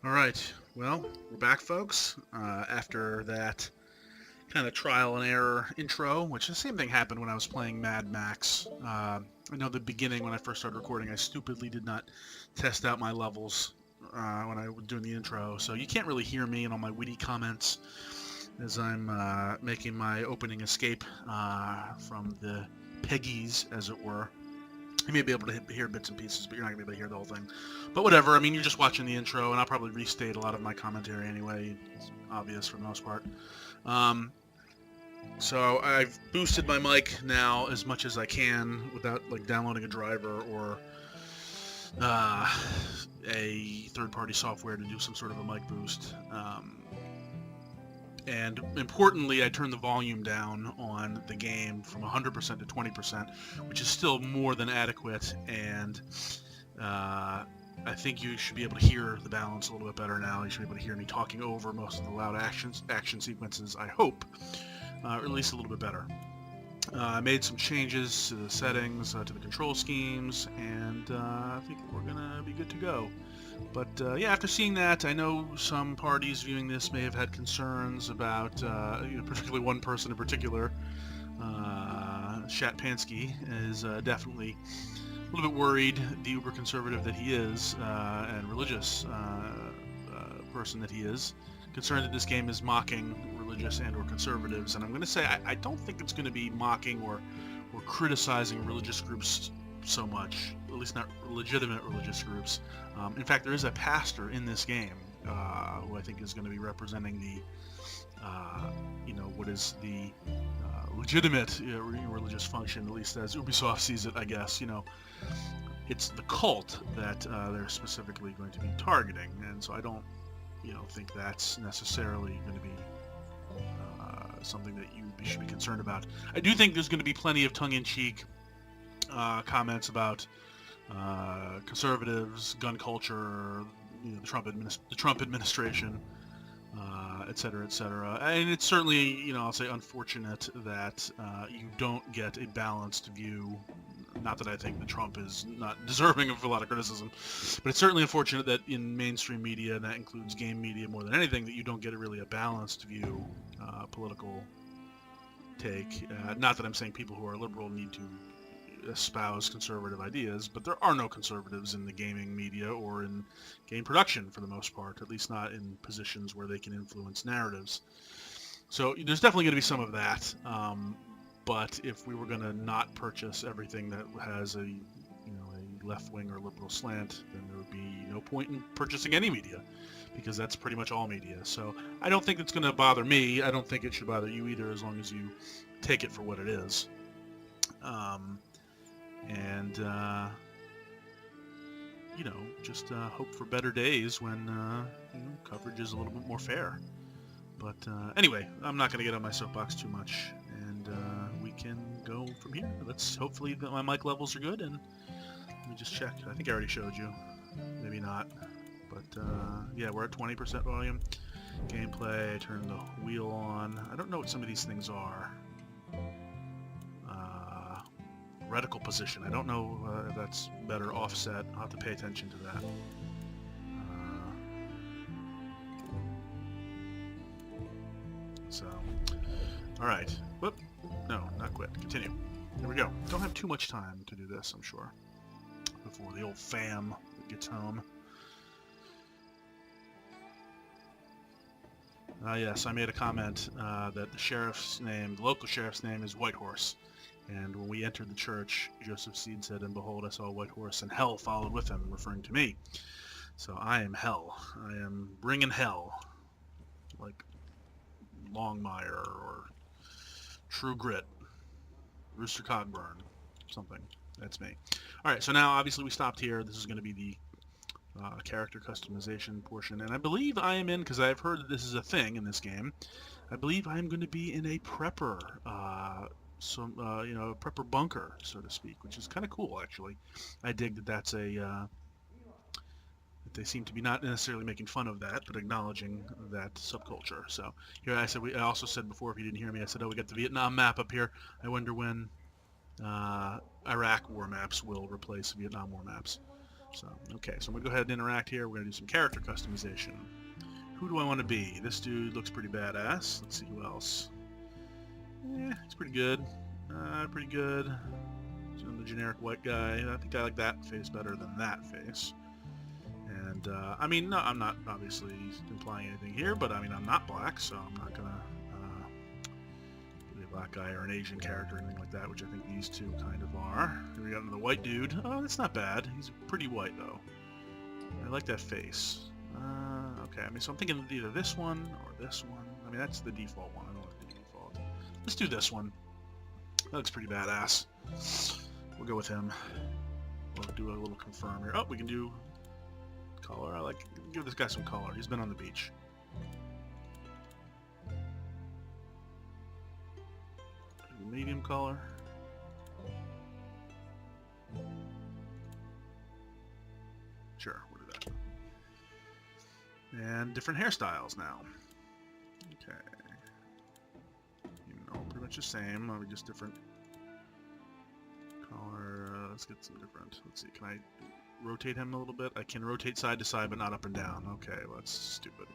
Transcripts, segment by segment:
All right. Well, we're back, folks. After that kind of trial and error intro, which the same thing happened when I was playing Mad Max. I know the beginning when I first started recording, I stupidly did not test out my levels when I was doing the intro, so you can't really hear me and all my witty comments as I'm making my opening escape from the Peggies, as it were. You may be able to hear bits and pieces, but you're not going to be able to hear the whole thing. But whatever, I mean, you're just watching the intro, and I'll probably restate a lot of my commentary anyway. It's obvious for the most part. Um, so I've boosted my mic now as much as I can without like downloading a driver or uh, a third-party software to do some sort of a mic boost. And importantly, I turned the volume down on the game from 100% to 20%, which is still more than adequate. And I think you should be able to hear the balance a little bit better now. You should be able to hear me talking over most of the loud action sequences, I hope, or at least a little bit better. I made some changes to the settings, to the control schemes, and I think we're going to be good to go. But yeah, after seeing that, I know some parties viewing this may have had concerns about, particularly one person in particular, Shatpansky, is definitely a little bit worried, the uber conservative that he is, and religious person that he is, concerned that this game is mocking religious and or conservatives. And I'm going to say I don't think it's going to be mocking or criticizing religious groups so much, at least not legitimate religious groups. In fact, there is a pastor in this game who I think is going to be representing the, what is the legitimate religious function, at least as Ubisoft sees it, I guess. It's the cult that they're specifically going to be targeting, and so I don't, think that's necessarily going to be something that you should be concerned about. I do think there's going to be plenty of tongue-in-cheek comments about conservatives, gun culture, the Trump administration, et cetera, et cetera. And it's certainly, I'll say unfortunate that you don't get a balanced view. Not that I think that Trump is not deserving of a lot of criticism, but it's certainly unfortunate that in mainstream media, and that includes game media more than anything, that you don't get a balanced view, political take. Not that I'm saying people who are liberal need to espouse conservative ideas, but there are no conservatives in the gaming media or in game production for the most part, at least not in positions where they can influence narratives. So there's definitely going to be some of that. But if we were going to not purchase everything that has a left-wing or liberal slant, then there would be no point in purchasing any media, because that's pretty much all media. So I don't think it's going to bother me. I don't think it should bother you either, as long as you take it for what it is. Just hope for better days when coverage is a little bit more fair. But anyway, I'm not going to get on my soapbox too much, and we can go from here. Let's hopefully that my mic levels are good, and let me just check. I think I already showed you. Maybe not. But yeah, we're at 20% volume. Gameplay, turn the wheel on. I don't know what some of these things are. Reticle position. I don't know if that's better offset. I'll have to pay attention to that. All right. Whoop. No, not quit. Continue. There we go. Don't have too much time to do this, I'm sure, before the old fam gets home. Yes, I made a comment that the local sheriff's name is Whitehorse. And when we entered the church, Joseph Seed said, "And behold, I saw a white horse, and hell followed with him," referring to me. So I am hell. I am bringing hell. Like Longmire or True Grit, Rooster Cogburn, something. That's me. All right, so now obviously we stopped here. This is going to be the character customization portion. And I believe I am in, because I've heard that this is a thing in this game, I believe I am going to be in a prepper prepper bunker, so to speak, which is kind of cool, actually. I dig that that's that they seem to be not necessarily making fun of that, but acknowledging that subculture. So here I also said before, if you didn't hear me, I said, oh, we got the Vietnam map up here. I wonder when Iraq war maps will replace Vietnam war maps. So, okay, so I'm going to go ahead and interact here. We're going to do some character customization. Who do I want to be? This dude looks pretty badass. Let's see who else. Yeah, he's pretty good. Pretty good. So I'm the generic white guy. I think I like that face better than that face. And, I mean, no, I'm not obviously implying anything here, but I mean, I'm not black, so I'm not going to be a black guy or an Asian character or anything like that, which I think these two kind of are. Here we got another white dude. Oh, that's not bad. He's pretty white, though. I like that face. Okay, I mean, so I'm thinking either this one or this one. I mean, that's the default one. I don't want the default. Let's do this one. That looks pretty badass. We'll go with him. We'll do a little confirm here. Oh, we can do color. I like, give this guy some color. He's been on the beach. Medium color. Sure, we'll do that. And different hairstyles now. Okay. You know, pretty much the same. Just different color. Let's get some different. Let's see. Can I rotate him a little bit? I can rotate side to side, but not up and down. Okay, well, that's stupid.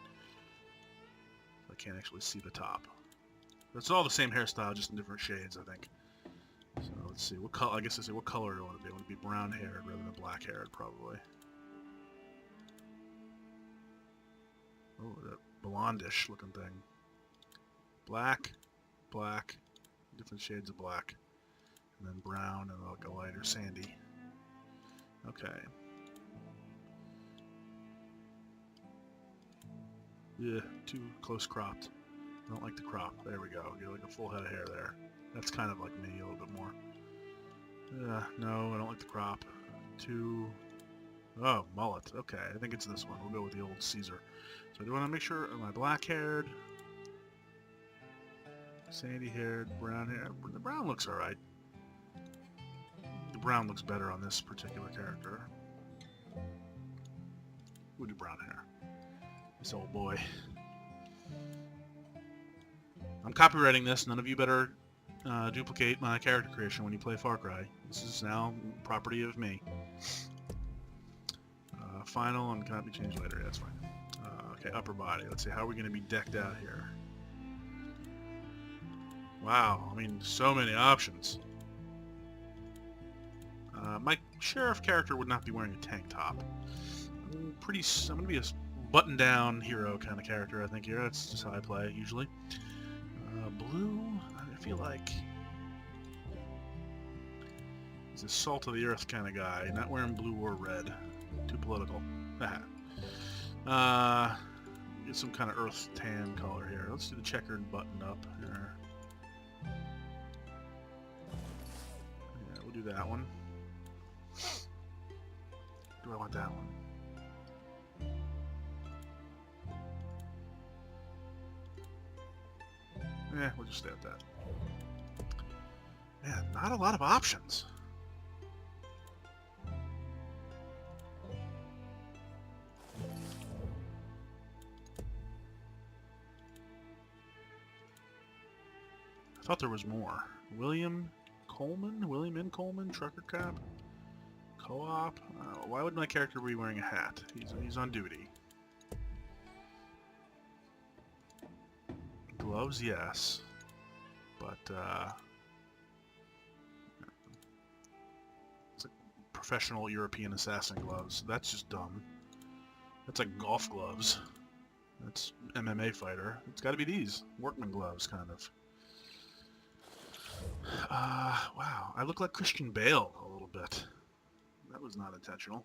I can't actually see the top. It's all the same hairstyle, just in different shades, I think. So let's see. What color? I guess I say, what color do I want to be? I want to be brown-haired rather than black-haired, probably. Oh, that blondish looking thing. Black, black, different shades of black, and then brown and like a lighter sandy. Okay. Yeah, too close cropped. I don't like the crop. There we go. Get like a full head of hair there. That's kind of like me a little bit more. No, I don't like the crop. Oh, mullet. Okay, I think it's this one. We'll go with the old Caesar. So I do want to make sure, am I black-haired? Sandy-haired, brown-haired. The brown looks alright. The brown looks better on this particular character. We'll do brown hair. This old boy. I'm copywriting this. None of you better duplicate my character creation when you play Far Cry. This is now property of me. Final and cannot be changed later. Yeah, that's fine. Okay, upper body. Let's see. How are we going to be decked out here? Wow. I mean, so many options. My sheriff character would not be wearing a tank top. I'm going to be a button-down hero kind of character, I think, here. That's just how I play, usually. Blue, I feel like he's a salt-of-the-earth kind of guy, not wearing blue or red. Too political. Get some kind of earth tan color here. Let's do the checkered button up here. Yeah, we'll do that one. Do I want that one? Yeah, we'll just stay at that. Man, not a lot of options. I thought there was more. William N. Coleman, trucker cop, co-op. Why would my character be wearing a hat? He's on duty. Gloves, yes, but it's like professional European assassin gloves. That's just dumb. That's like golf gloves. That's MMA fighter. It's got to be these workman gloves, kind of. Wow, I look like Christian Bale a little bit. That was not intentional.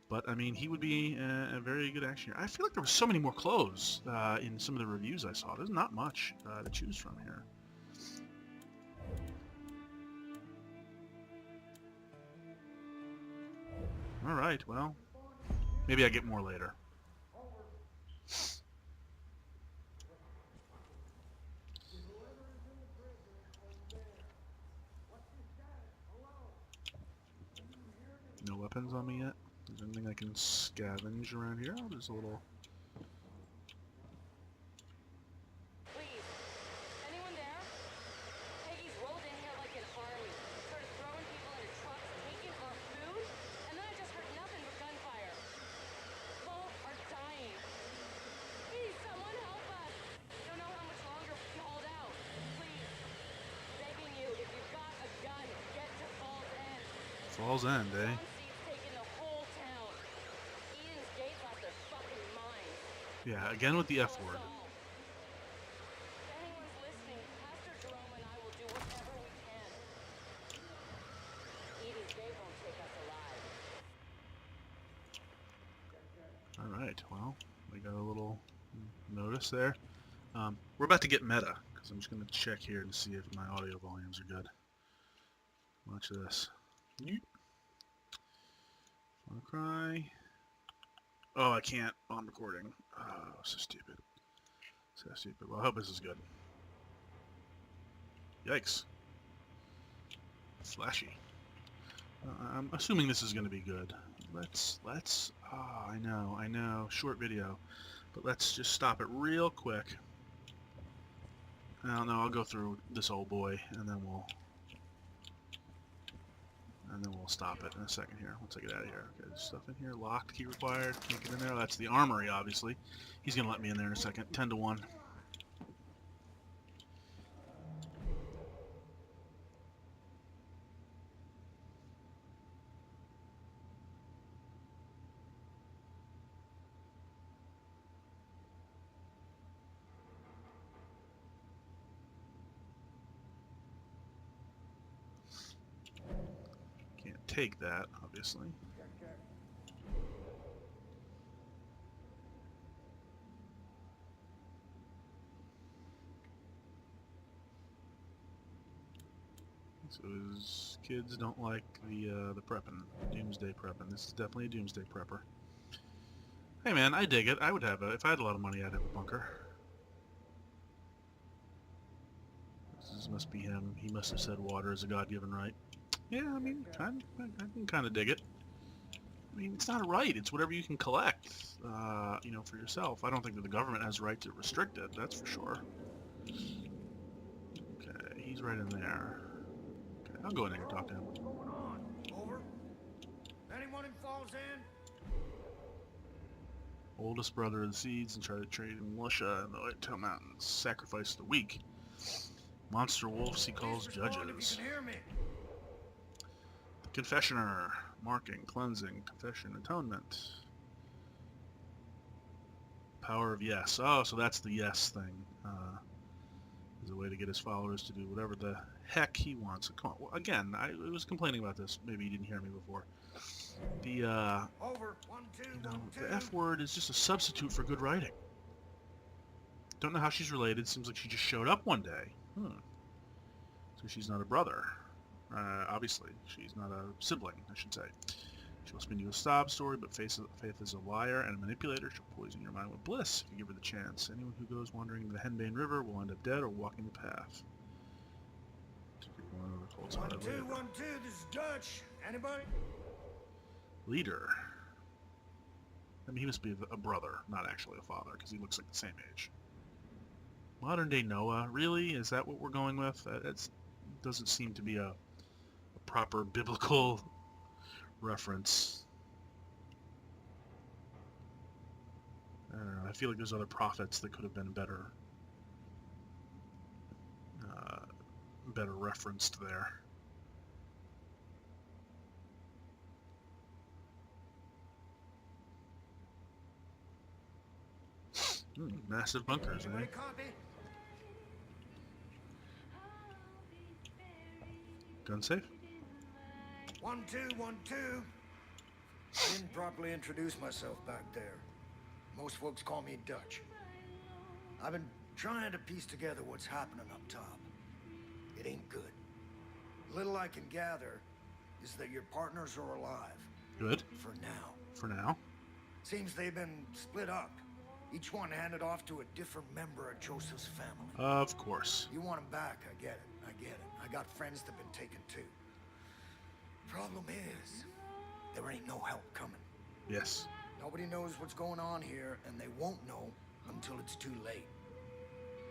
But, I mean, he would be a very good action hero. I feel like there were so many more clothes in some of the reviews I saw. There's not much to choose from here. Alright, well, maybe I get more later. No weapons on me yet? Is there anything I can scavenge around here? Oh, there's a little... Please, anyone there? Peggy's rolled in here like an army. Started throwing people into trucks, taking our food, and then I just heard nothing Fall's End, eh? John C's taking the whole town. Eden's Gate lost their fucking minds. Yeah, again with the F word. If anyone's listening, Pastor Jerome and I will do whatever we can. Eden's Gate won't take us alive. Alright, well, we got a little notice there. We're about to get meta, because I'm just going to check here to see if my audio volumes are good. Watch this. Far Cry. Oh, I can't. Oh, I'm recording. Oh, so stupid. So stupid. Well, I hope this is good. Yikes. Flashy. I'm assuming this is going to be good. Let's, oh, I know, short video. But let's just stop it real quick. I don't know, I'll go through this old boy, and then we'll stop it in a second here. We'll take it out of here. Okay, there's stuff in here. Locked, key required. Can't get in there. That's the armory, obviously. He's going to let me in there in a second. 10 to 1. Can't take that, obviously. So his kids don't like the prepping, doomsday prepping. This is definitely a doomsday prepper. Hey man, I dig it. I would have if I had a lot of money, I'd have a bunker. This must be him. He must have said water is a God-given right. Yeah, I mean, I can kind of dig it. I mean, it's not a right. It's whatever you can collect, you know, for yourself. I don't think that the government has a right to restrict it. That's for sure. Okay, he's right in there. Okay, I'll go in there and talk to him. Over. Anyone in Falls End? Oldest brother of the Seeds and try to trade in militia in the Whitetail Mountains. Sacrifice the weak. Monster wolves he calls Please respond if judges. you can hear me. Confessioner. Marking, cleansing, confession, atonement. Power of yes. Oh, so that's the yes thing. Is a way to get his followers to do whatever the heck he wants. Come on. Well, again, I was complaining about this. Maybe you didn't hear me before. The Over. 1, 2, you know, 1, 2. the F word is just a substitute for good writing. Don't know how she's related. Seems like she just showed up one day. So she's not a brother. Obviously, she's not a sibling, I should say. She'll spin you a sob story, but Faith is a liar and a manipulator. She'll poison your mind with bliss if you give her the chance. Anyone who goes wandering the Henbane River will end up dead or walking the path. 1, 2, 1, 2. This is Dutch. Anybody? Leader. I mean, he must be a brother, not actually a father, because he looks like the same age. Modern day Noah, really? Is that what we're going with? That doesn't seem to be a proper biblical reference. I don't know. I feel like there's other prophets that could have been better referenced there. Massive bunkers, eh? Anybody copy? Gun safe? 1, 2, 1, 2. I didn't properly introduce myself back there. Most folks call me Dutch. I've been trying to piece together what's happening up top. It ain't good. Little I can gather is that your partners are alive. Good. For now. For now. Seems they've been split up. Each one handed off to a different member of Joseph's family. Of course. You want them back, I get it. I got friends that've been taken too. Problem is, there ain't no help coming. Yes. Nobody knows what's going on here, and they won't know until it's too late.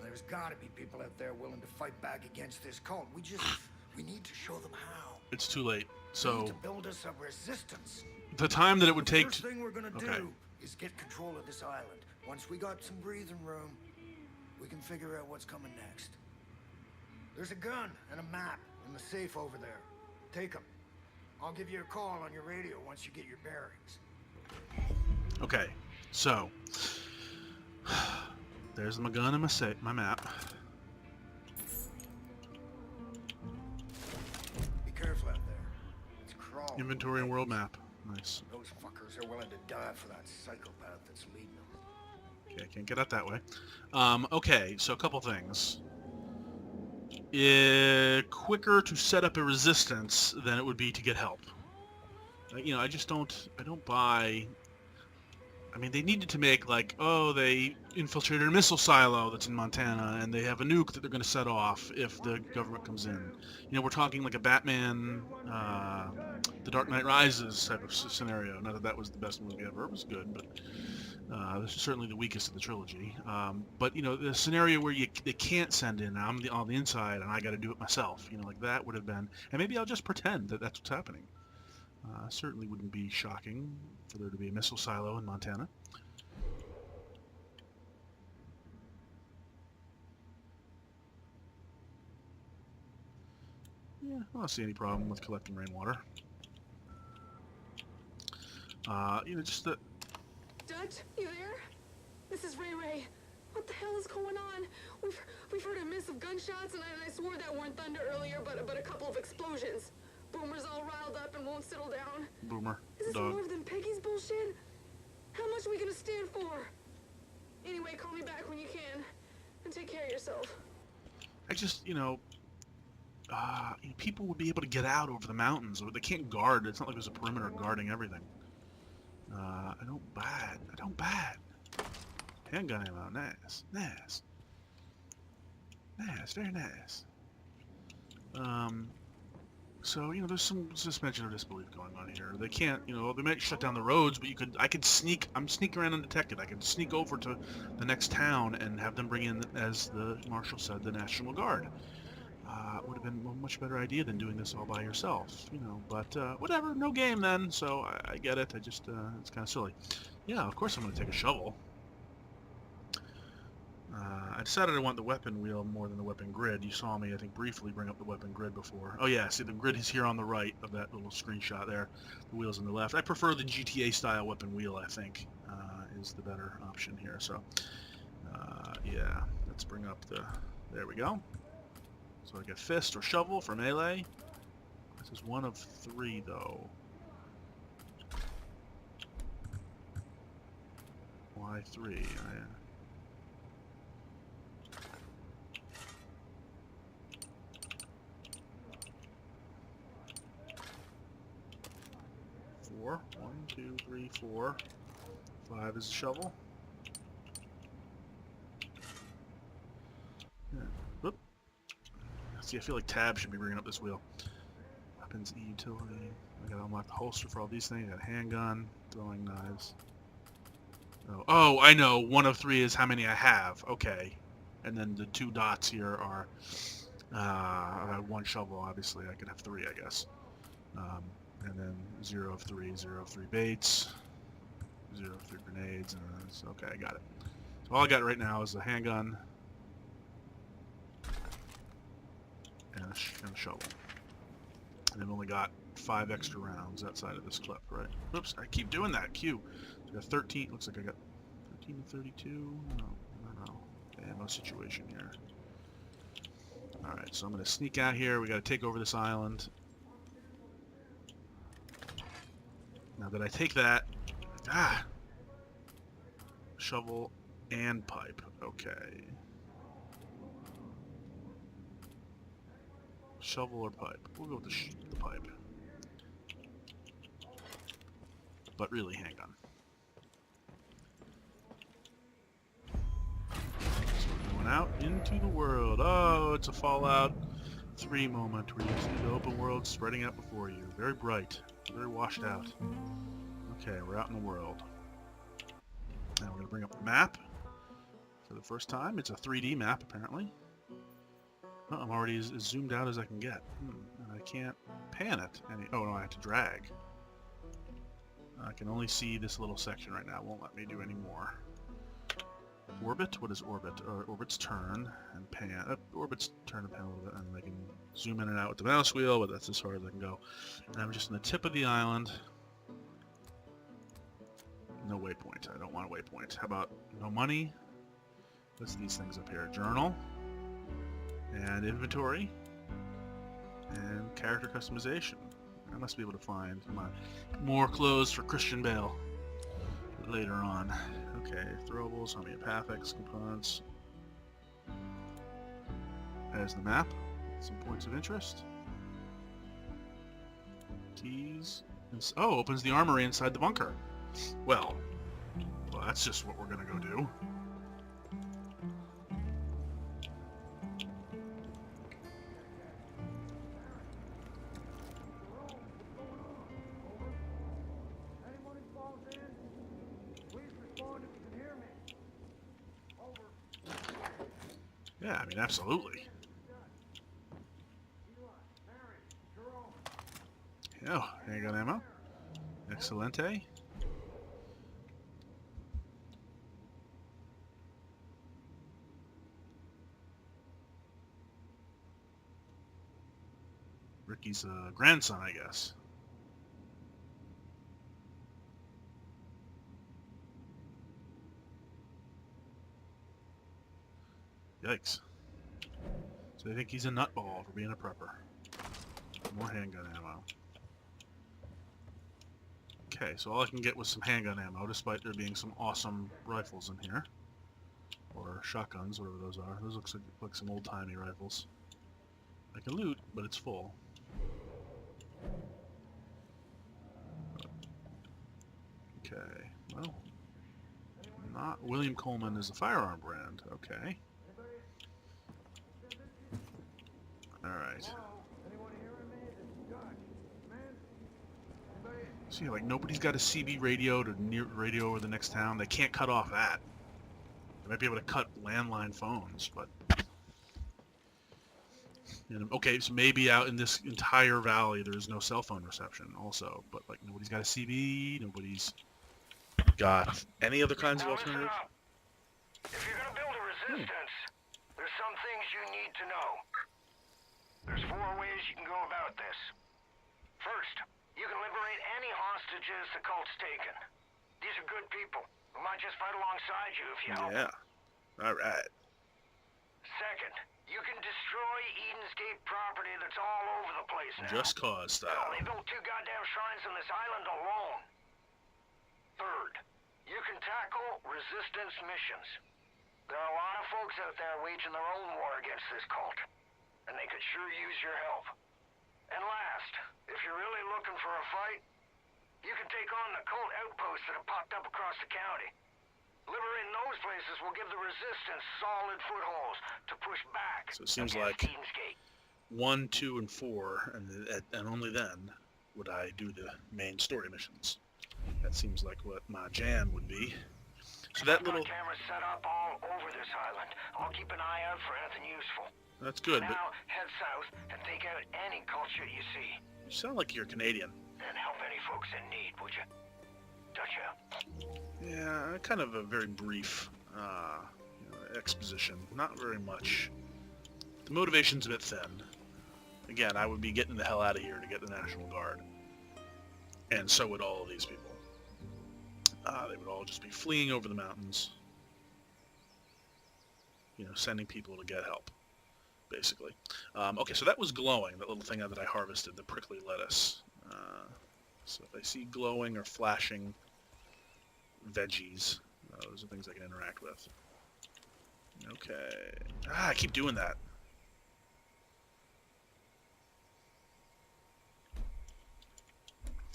There's gotta be people out there willing to fight back against this cult. We need to show them how. It's too late. We So need to build us a resistance. the time that it would take First to... thing we're gonna Okay. do is get control of this island. Once we got some breathing room, we can figure out what's coming next. There's a gun and a map in the safe over there. Take them. I'll give you a call on your radio once you get your bearings. Okay, so there's my gun and my map. Be careful out there. It's crawling. Inventory and world map. Nice. Those fuckers are willing to die for that psychopath that's leading them. Okay, I can't get out that way. Okay, so a couple things. Quicker to set up a resistance than it would be to get help. You know, I don't buy... I mean, they needed to make, like, oh, they infiltrated a missile silo that's in Montana, and they have a nuke that they're going to set off if the government comes in. You know, we're talking like a Batman, The Dark Knight Rises type of scenario. Not that that was the best movie ever. It was good, but this is certainly the weakest of the trilogy. But, you know, the scenario where they can't send in, I'm on the inside, and I got to do it myself. You know, like that would have been... And maybe I'll just pretend that that's what's happening. Certainly wouldn't be shocking for there to be a missile silo in Montana. Yeah, I don't see any problem with collecting rainwater. You know, just the... Dutch, you there? This is Ray Ray. What the hell is going on? We've heard a miss of gunshots, and I swore that weren't thunder earlier, but a couple of explosions. Boomer's all riled up and won't settle down. Boomer. Is this Dog. more than Peggy's bullshit? How much are we gonna stand for? Anyway, call me back when you can. And take care of yourself. I just, you know, people would be able to get out over the mountains. Or they can't guard. It's not like there's a perimeter guarding everything. I don't buy it. I don't buy it. Handgun ammo. Nice. Nice. Nice. Very nice. So, you know, there's some suspension of disbelief going on here. They can't, you know, they might shut down the roads, but I could sneak, I'm sneaking around undetected. I could sneak over to the next town and have them bring in, as the Marshal said, the National Guard. Would have been a much better idea than doing this all by yourself, you know, but whatever, no game then, so I get it. I just, it's kind of silly. Yeah, of course I'm going to take a shovel. I decided I want the weapon wheel more than the weapon grid. You saw me, I think, briefly bring up the weapon grid before. Oh yeah, see the grid is here on the right of that little screenshot there. The wheel's on the left. I prefer the GTA style weapon wheel, I think, is the better option here. So, yeah, let's bring up the, there we go. So I get fist or shovel for melee. This is one of 3 though. Why 3? Four. 1, 2, 3, 4. 5 is a shovel. Yeah. Whoop. See, I feel like Tab should be bringing up this wheel. Weapons, utility. I gotta unlock the holster for all these things. I got a handgun, throwing knives. Oh, I know. 1 of 3 is how many I have. Okay. And then the 2 dots here are I have 1 shovel, obviously. I could have 3, I guess. And then 0 of 3, 0 of 3 baits, 0 of 3 grenades, and okay, I got it. So all I got right now is a handgun and a shovel. And I've only got 5 extra rounds outside of this clip, right? Oops, I keep doing that. Q. So I got 13. Looks like I got 13 and 32. No. Ammo situation here. All right, so I'm gonna sneak out here. We got to take over this island. Now that I take that, shovel and pipe, okay. Shovel or pipe? We'll go with the pipe. But really, handgun. So we're going out into the world. Oh, it's a Fallout 3 moment where you see the open world spreading out before you. Very bright. Very washed out. Okay, we're out in the world. Now we're going to bring up the map for the first time. It's a 3D map, apparently. Oh, I'm already as zoomed out as I can get. I can't pan it. Oh, no, I have to drag. I can only see this little section right now. It won't let me do any more. Orbit? What is orbit? Orbit's turn and pan. Orbit's turn and pan a little bit, and I can zoom in and out with the mouse wheel, but that's as far as I can go. And I'm just on the tip of the island. No waypoint. I don't want a waypoint. How about no money? What's these things up here? Journal. And inventory. And character customization. I must be able to find more clothes for Christian Bale later on. Okay, throwables, homeopathics, components. There's the map. Some points of interest. Keys. Oh, opens the armory inside the bunker. Well, that's just what we're gonna go do. Anyone who falls in, please respond if you can hear me. Over. Yeah, I mean, absolutely. Eli, Mary, Jerome. Oh, handgun ammo. Excelente. Ricky's grandson, I guess. Yikes. So they think he's a nutball for being a prepper. More handgun ammo. Okay, so all I can get was some handgun ammo, despite there being some awesome rifles in here. Or shotguns, whatever those are. Those looks like some old-timey rifles. I can loot, but it's full. Okay, well, not William Coleman is a firearm brand. Okay. Alright. Anyone hearing me? This is Dutch. Man? Anybody? See, like, nobody's got a CB radio to near radio over the next town. They can't cut off that. They might be able to cut landline phones, but... okay, so maybe out in this entire valley there's no cell phone reception also, but, like, nobody's got a CB, nobody's got any other kinds of Now listen alternatives. up. If you're gonna build a resistance, there's some things you need to know. There's 4 ways you can go about this. First, you can liberate any hostages the cult's taken. These are good people who might just fight alongside you if you help. Yeah. Alright. Second, you can destroy Eden's Gate property that's all over the place now. Just Cause Hell, style. they built 2 goddamn shrines on this island alone. Third, you can tackle resistance missions. There are a lot of folks out there waging their own war against this cult, and they could sure use your help. And last, if you're really looking for a fight, you can take on the cult outposts that have popped up across the county. Liberating those places will give the resistance solid footholds to push back So it seems against like Eden's Gate. 1, 2, and 4, and only then would I do the main story missions. That seems like what my jam would be. So that I've got little... cameras set up all over this island. I'll keep an eye out for anything useful. That's good, but Now, head south and take out any culture you see. you sound like you're Canadian. And help any folks in need, would you? Gotcha. Yeah, kind of a very brief exposition. Not very much. The motivation's a bit thin. Again, I would be getting the hell out of here to get the National Guard. And so would all of these people. They would all just be fleeing over the mountains. You know, sending people to get help, basically. Okay, so that was glowing, that little thing that I harvested, the prickly lettuce. So if I see glowing or flashing veggies, those are things I can interact with. Okay. I keep doing that.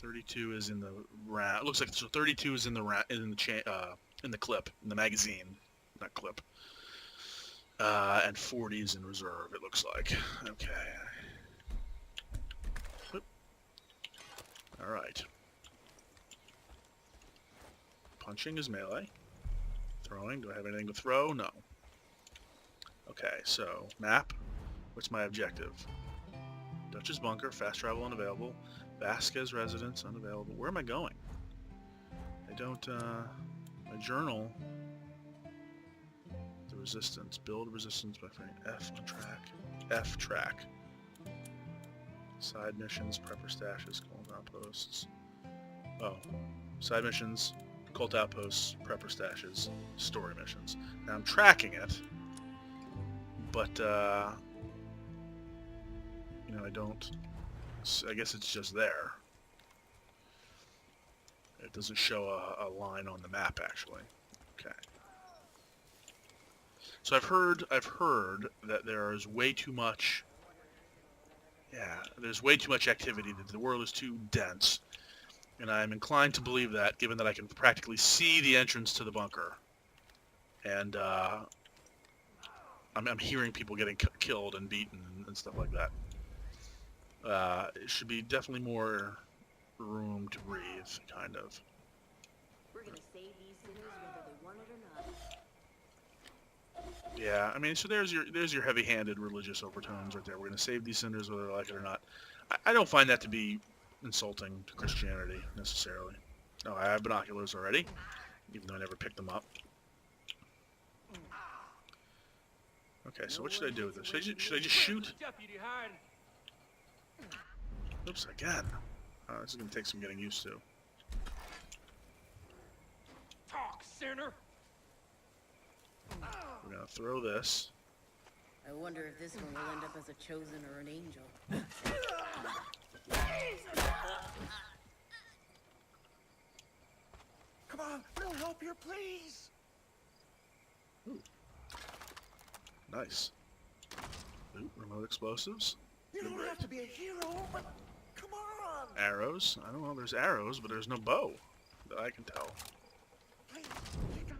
.32 is in the round. It looks like so 32 is in the in the clip, in the magazine, not clip. And 40 is in reserve. It looks like. Okay. Oop. All right. Punching is melee. Throwing. Do I have anything to throw? No. Okay. So map. What's my objective? Dutch's bunker. Fast travel unavailable. Vasquez residence unavailable. Where am I going? I don't, my journal resistance. Build resistance by firing F on track. F track. Side missions, prepper stashes, cult outposts. Oh. Side missions, cult outposts, prepper stashes, story missions. Now I'm tracking it, but, you know, I don't... I guess it's just there. It doesn't show a line on the map, actually. Okay. So I've heard that there is way too much... Yeah, there's way too much activity, that the world is too dense. And I'm inclined to believe that, given that I can practically see the entrance to the bunker. And, I'm hearing people getting killed and beaten and stuff like that. It should be definitely more room to breathe, kind of. We're gonna save these sinners whether they want it or not. Yeah, I mean, so there's your heavy-handed religious overtones right there. We're going to save these sinners whether they like it or not. I don't find that to be insulting to Christianity, necessarily. Oh, I have binoculars already, even though I never picked them up. Okay, so what should I do with this? Should I just shoot? Oops, again. This is going to take some getting used to. Talk, sinner. We're going to throw this. I wonder if this one will end up as a chosen or an angel. Come on, we'll help you, please. Nice. Loot, remote explosives. You don't have to be a hero, but come on. Arrows. I don't know, there's arrows, but there's no bow that I can tell. Please, take them.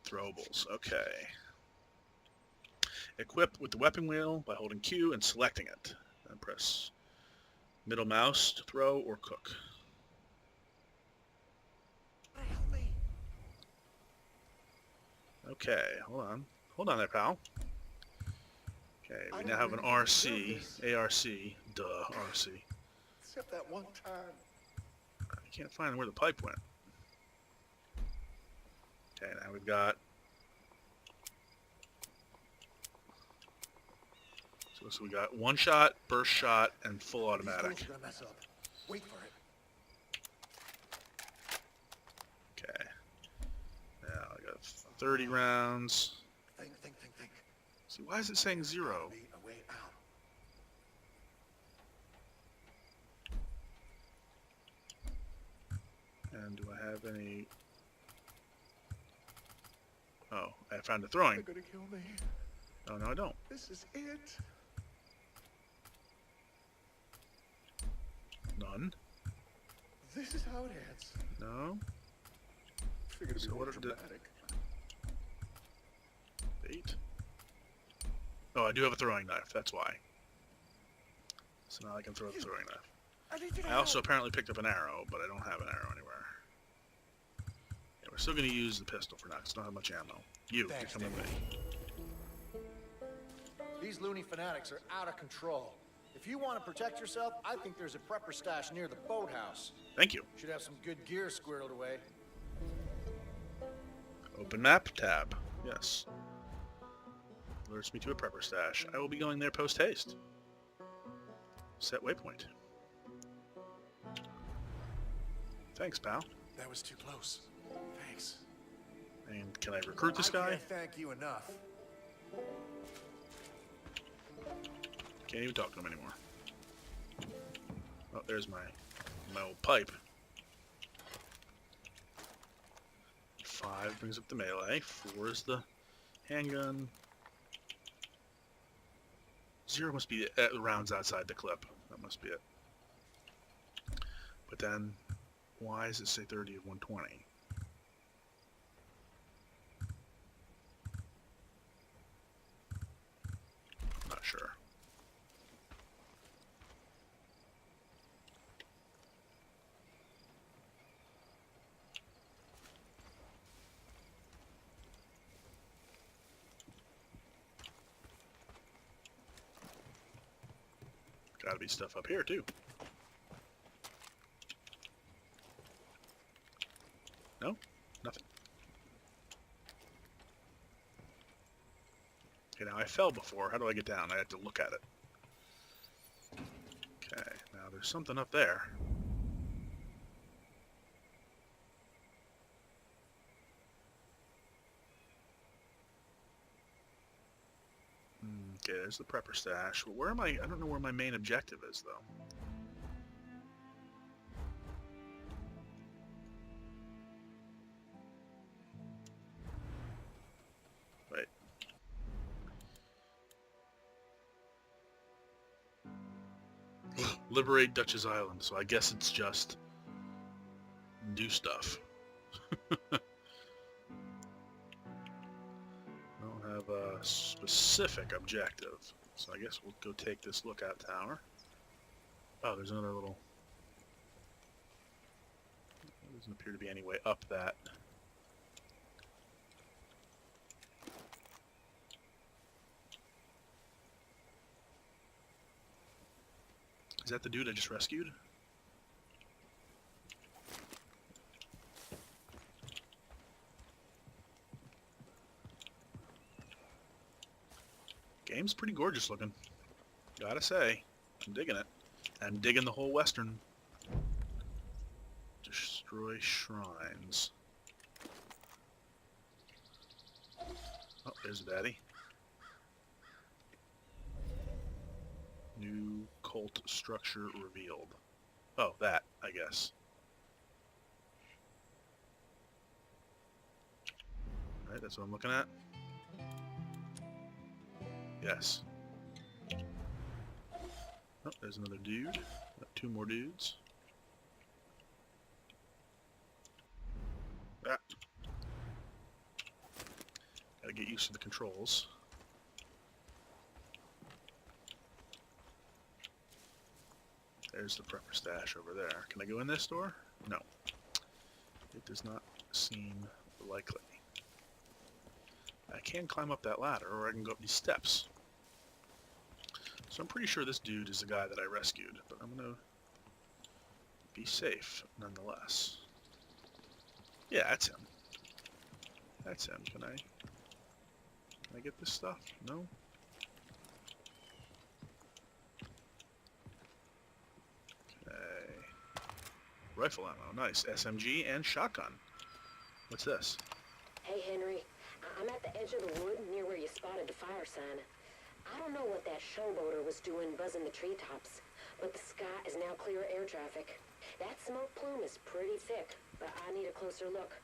Throwables. Okay. Equip with the weapon wheel by holding Q and selecting it. Then press middle mouse to throw or cook. Help me. Okay, hold on. Hold on there, pal. Okay, we now have an RC. ARC. Duh, RC. Except that one time. I can't find where the pipe went. Okay, now we've got... So we got one shot, burst shot, and full automatic. These gonna mess up. Wait for it. Okay. Now I got 30 rounds. Think. See, why is it saying 0? Be a way out. And do I have any... Oh, I found a throwing. They're gonna kill me. Oh, no, I don't. This is it. None. This is how it ends. No. Figured it'd So be more what are the- dramatic. 8. Oh, I do have a throwing knife. That's why. So now I can throw the throwing knife. I need you to I also help. apparently picked up an arrow, but I don't have an arrow anywhere. Yeah, we're still going to use the pistol for now, 'cause I don't have much ammo. You, Thanks, come with me. These loony fanatics are out of control. If you want to protect yourself, I think there's a prepper stash near the boathouse. Thank you. Should have some good gear squirreled away. Open map tab. Yes. Alerts me to a prepper stash. I will be going there post-haste. Set waypoint. Thanks, pal. That was too close. Thanks. And can I recruit this I guy? can't thank you enough. Can't even talk to him anymore. Oh, there's my old pipe. 5 brings up the melee. 4 is the handgun. 0 must be rounds outside the clip. That must be it. But then, why does it say 30 of 120? Not sure. Gotta be stuff up here too. No? Nothing. Okay, now I fell before. How do I get down? I had to look at it. Okay, now there's something up there. Okay, there's the prepper stash. Well, where am I? I don't know where my main objective is, though. Wait. Liberate Dutchess Island, so I guess it's just do stuff. I don't have a specific objective, so I guess we'll go take this lookout tower. Oh, there's another little... There doesn't appear to be any way up that. Is that the dude I just rescued? Game's pretty gorgeous looking. Gotta say. I'm digging it. I'm digging the whole western. Destroy shrines. Oh, there's the daddy. New cult structure revealed. Oh, that, I guess. Alright, that's what I'm looking at. Yes. Oh, there's another dude. Got two more dudes. Ah. Gotta get used to the controls. There's the prepper stash over there. Can I go in this door? No. It does not seem likely. I can climb up that ladder, or I can go up these steps. So I'm pretty sure this dude is the guy that I rescued, but I'm gonna be safe nonetheless. Yeah, that's him. That's him. Can I get this stuff? No? Okay. Rifle ammo. Nice. SMG and shotgun. What's this? Hey, Henry. I'm at the edge of the wood near where you spotted the fire sign. I don't know what that showboater was doing buzzing the treetops, but the sky is now clear of air traffic. That smoke plume is pretty thick, but I need a closer look.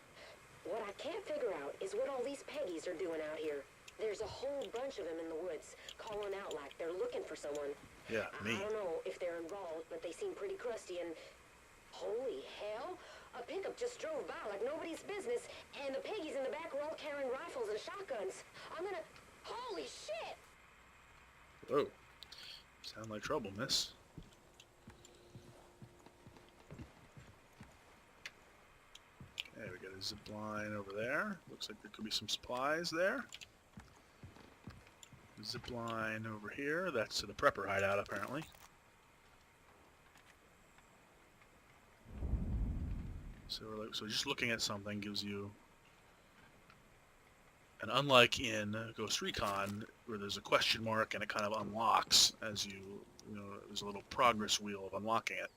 What I can't figure out is what all these Peggies are doing out here. There's a whole bunch of them in the woods, calling out like they're looking for someone. Yeah, me. I don't know if they're involved, but they seem pretty crusty and... Holy hell! A pickup just drove by like nobody's business, and the Peggies in the back are all carrying rifles and shotguns. I'm gonna... Holy shit! Whoa. Sound like trouble, miss. Okay, we got a zip line over there. Looks like there could be some supplies there. Zip line over here. That's to the prepper hideout, apparently. So just looking at something gives you... And unlike in Ghost Recon, where there's a question mark and it kind of unlocks as you know, there's a little progress wheel of unlocking it.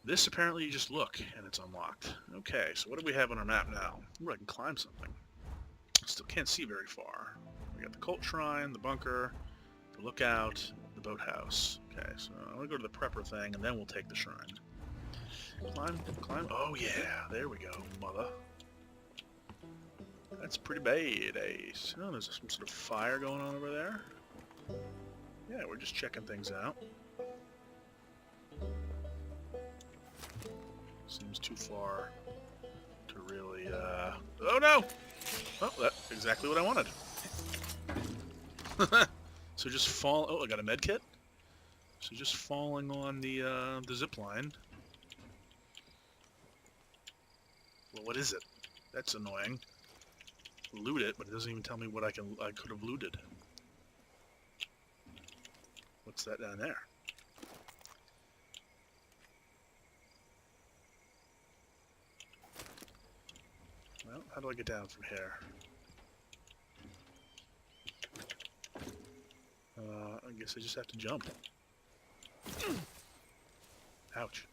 This apparently you just look and it's unlocked. Okay, so what do we have on our map now? Ooh, I can climb something. Still can't see very far. We got the cult shrine, the bunker, the lookout, the boathouse. Okay, so I'm gonna go to the prepper thing and then we'll take the shrine. Climb, climb. Oh yeah, there we go, mother. That's pretty bad, eh? So there's some sort of fire going on over there. Yeah, we're just checking things out. Seems too far to really, Oh no! Oh, that's exactly what I wanted. So just fall... Oh, I got a med kit? So just falling on the zip line. Well, what is it? That's annoying. Loot it, but it doesn't even tell me what I could have looted. What's that down there? Well, how do I get down from here? I guess I just have to jump. Ouch.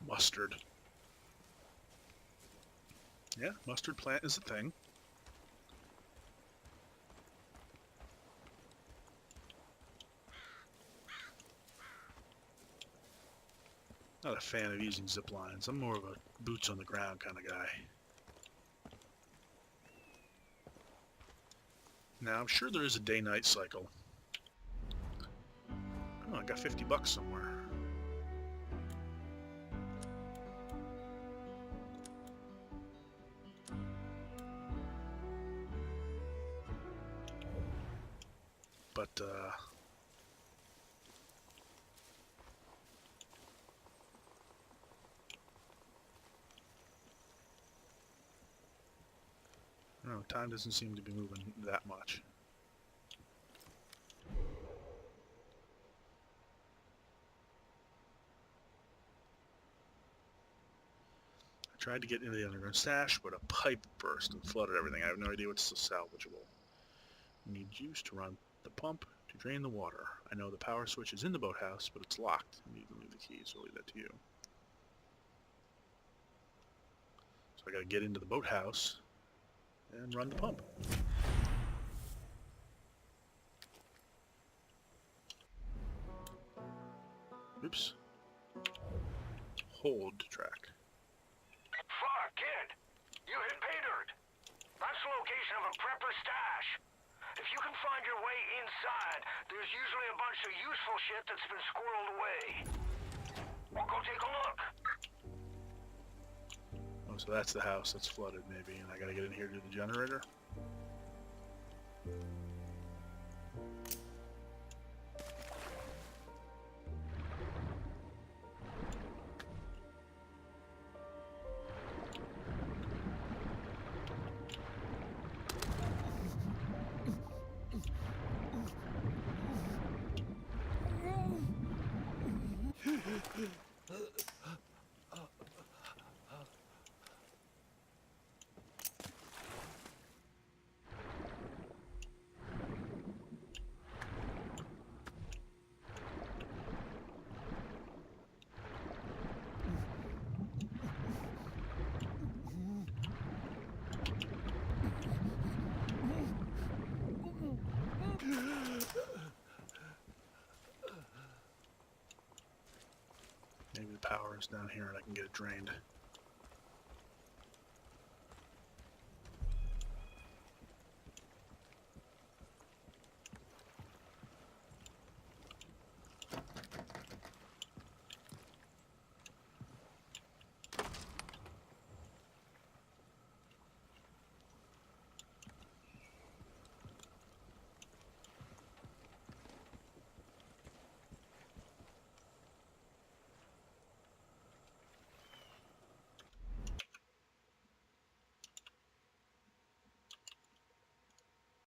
Mustard. Yeah, mustard plant is a thing. Not a fan of using zip lines. I'm more of a boots on the ground kind of guy. Now, I'm sure there is a day-night cycle. Oh, I got $50 somewhere. But, no, time doesn't seem to be moving that much. I tried to get into the underground stash, but a pipe burst and flooded everything. I have no idea what's still salvageable. We need juice to run the pump to drain the water. I know the power switch is in the boathouse, but it's locked. I need to leave the key, so I'll leave that to you. So I gotta get into the boathouse and run the pump. Oops. Hold to track. Fuck, kid! You hit pay dirt! That's the location of a prepper stash. If you can find your way inside, there's usually a bunch of useful shit that's been squirreled away. We'll go take a look. Oh, so that's the house that's flooded, maybe, and I gotta get in here to the generator? Maybe the power is down here and I can get it drained.